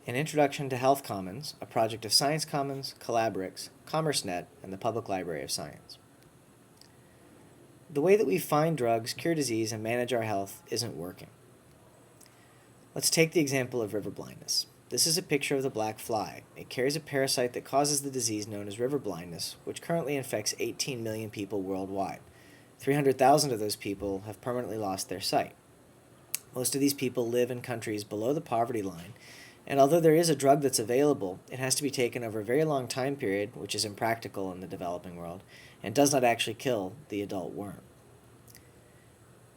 An Introduction to Health Commons, a project of Science Commons, CollabRx, CommerceNet, and the Public Library of Science. The way that we find drugs, cure disease, and manage our health isn't working. Let's take the example of river blindness. This is a picture of the black fly. It carries a parasite that causes the disease known as river blindness, which currently infects 18 million people worldwide. 300,000 of those people have permanently lost their sight. Most of these people live in countries below the poverty line, and although there is a drug that's available, it has to be taken over a very long time period, which is impractical in the developing world, and does not actually kill the adult worm.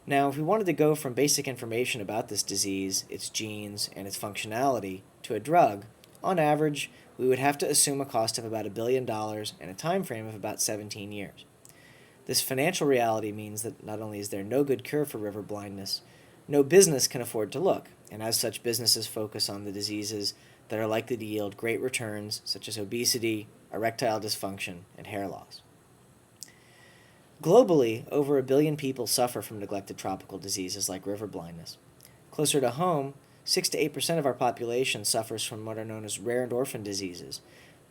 Now, if we wanted to go from basic information about this disease, its genes, and its functionality, to a drug, on average, we would have to assume a cost of about $1 billion and a time frame of about 17 years. This financial reality means that not only is there no good cure for river blindness, no business can afford to look, and as such, businesses focus on the diseases that are likely to yield great returns, such as obesity, erectile dysfunction, and hair loss. Globally, over 1 billion people suffer from neglected tropical diseases like river blindness. Closer to home, 6 to 8% of our population suffers from what are known as rare and orphan diseases,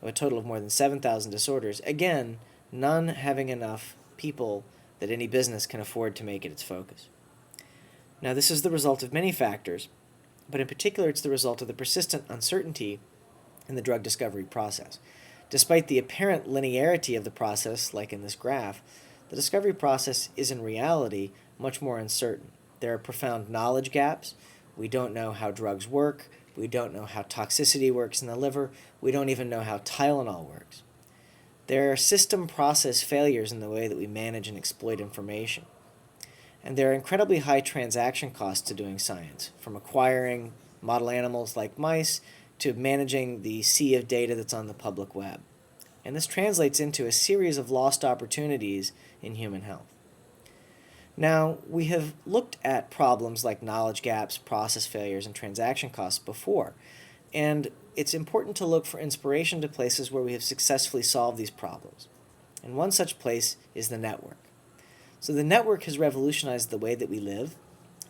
of a total of more than 7,000 disorders, again, none having enough people that any business can afford to make it its focus. Now, this is the result of many factors, but in particular, it's the result of the persistent uncertainty in the drug discovery process. Despite the apparent linearity of the process, like in this graph, the discovery process is in reality much more uncertain. There are profound knowledge gaps. We don't know how drugs work. We don't know how toxicity works in the liver. We don't even know how Tylenol works. There are system process failures in the way that we manage and exploit information. And there are incredibly high transaction costs to doing science, from acquiring model animals like mice to managing the sea of data that's on the public web. And this translates into a series of lost opportunities in human health. Now, we have looked at problems like knowledge gaps, process failures, and transaction costs before, and it's important to look for inspiration to places where we have successfully solved these problems. And one such place is the network. So the network has revolutionized the way that we live.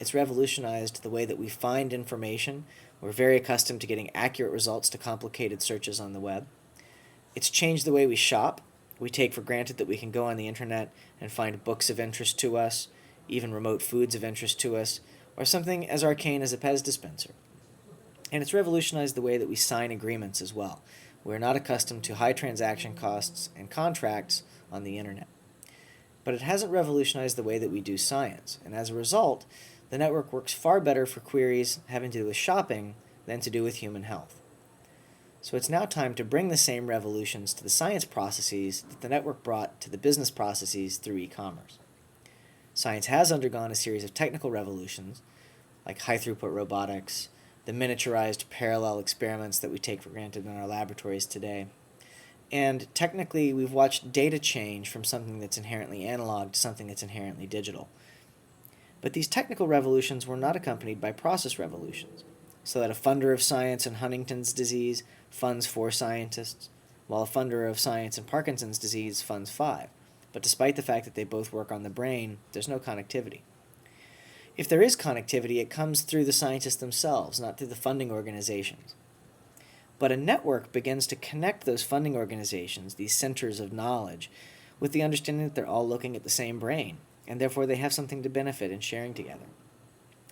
It's revolutionized the way that we find information. We're very accustomed to getting accurate results to complicated searches on the web. It's changed the way we shop. We take for granted that we can go on the internet and find books of interest to us, even remote foods of interest to us, or something as arcane as a Pez dispenser. And it's revolutionized the way that we sign agreements as well. We're not accustomed to high transaction costs and contracts on the internet. But it hasn't revolutionized the way that we do science, and as a result, the network works far better for queries having to do with shopping than to do with human health. So it's now time to bring the same revolutions to the science processes that the network brought to the business processes through e-commerce. Science has undergone a series of technical revolutions, like high-throughput robotics, the miniaturized parallel experiments that we take for granted in our laboratories today. And technically, we've watched data change from something that's inherently analog to something that's inherently digital. But these technical revolutions were not accompanied by process revolutions, so that a funder of science in Huntington's disease funds 4 scientists, while a funder of science in Parkinson's disease funds 5. But despite the fact that they both work on the brain, there's no connectivity. If there is connectivity, it comes through the scientists themselves, not through the funding organizations. But a network begins to connect those funding organizations, these centers of knowledge, with the understanding that they're all looking at the same brain, and therefore they have something to benefit in sharing together.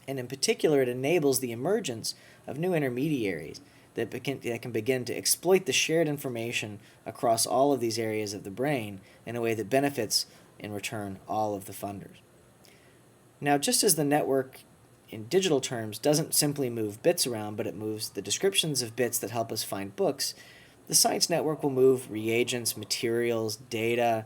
And in particular, it enables the emergence of new intermediaries that can begin to exploit the shared information across all of these areas of the brain in a way that benefits, in return, all of the funders. Now, just as the network in digital terms doesn't simply move bits around, but it moves the descriptions of bits that help us find books, the science network will move reagents, materials, data,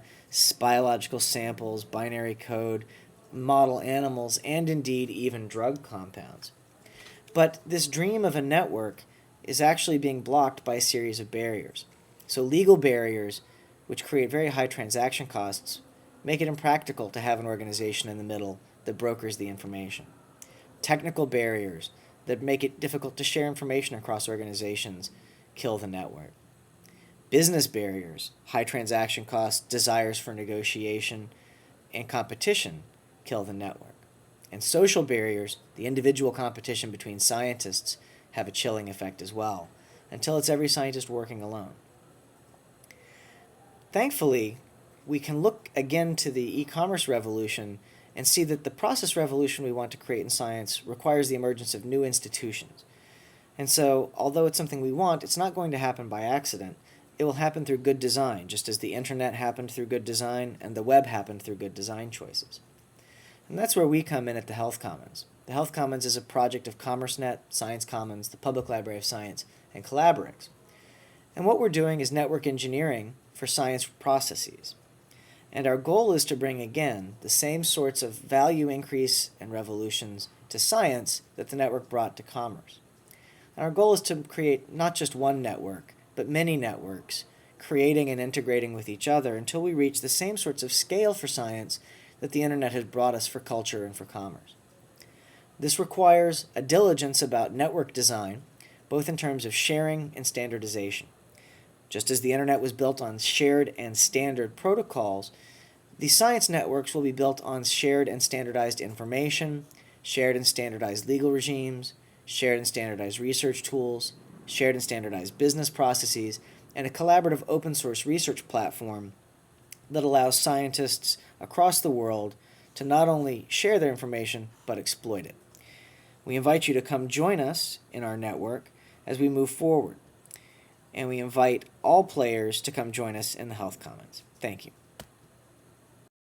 biological samples, binary code, model animals, and indeed even drug compounds. But this dream of a network is actually being blocked by a series of barriers. So legal barriers, which create very high transaction costs, make it impractical to have an organization in the middle that brokers the information. Technical barriers that make it difficult to share information across organizations kill the network. Business barriers, high transaction costs, desires for negotiation, and competition kill the network. And social barriers, the individual competition between scientists, have a chilling effect as well, until it's every scientist working alone. Thankfully, we can look again to the e-commerce revolution and see that the process revolution we want to create in science requires the emergence of new institutions. And so, although it's something we want, it's not going to happen by accident. It will happen through good design, just as the internet happened through good design and the web happened through good design choices. And that's where we come in at the Health Commons. The Health Commons is a project of CommerceNet, Science Commons, the Public Library of Science, and CollabRx. And what we're doing is network engineering for science processes. And our goal is to bring, again, the same sorts of value increase and revolutions to science that the network brought to commerce. And our goal is to create not just one network, but many networks, creating and integrating with each other until we reach the same sorts of scale for science that the internet has brought us for culture and for commerce. This requires a diligence about network design, both in terms of sharing and standardization. Just as the internet was built on shared and standard protocols, the science networks will be built on shared and standardized information, shared and standardized legal regimes, shared and standardized research tools, shared and standardized business processes, and a collaborative open source research platform that allows scientists across the world to not only share their information, but exploit it. We invite you to come join us in our network as we move forward. And we invite all players to come join us in the Health Commons. Thank you.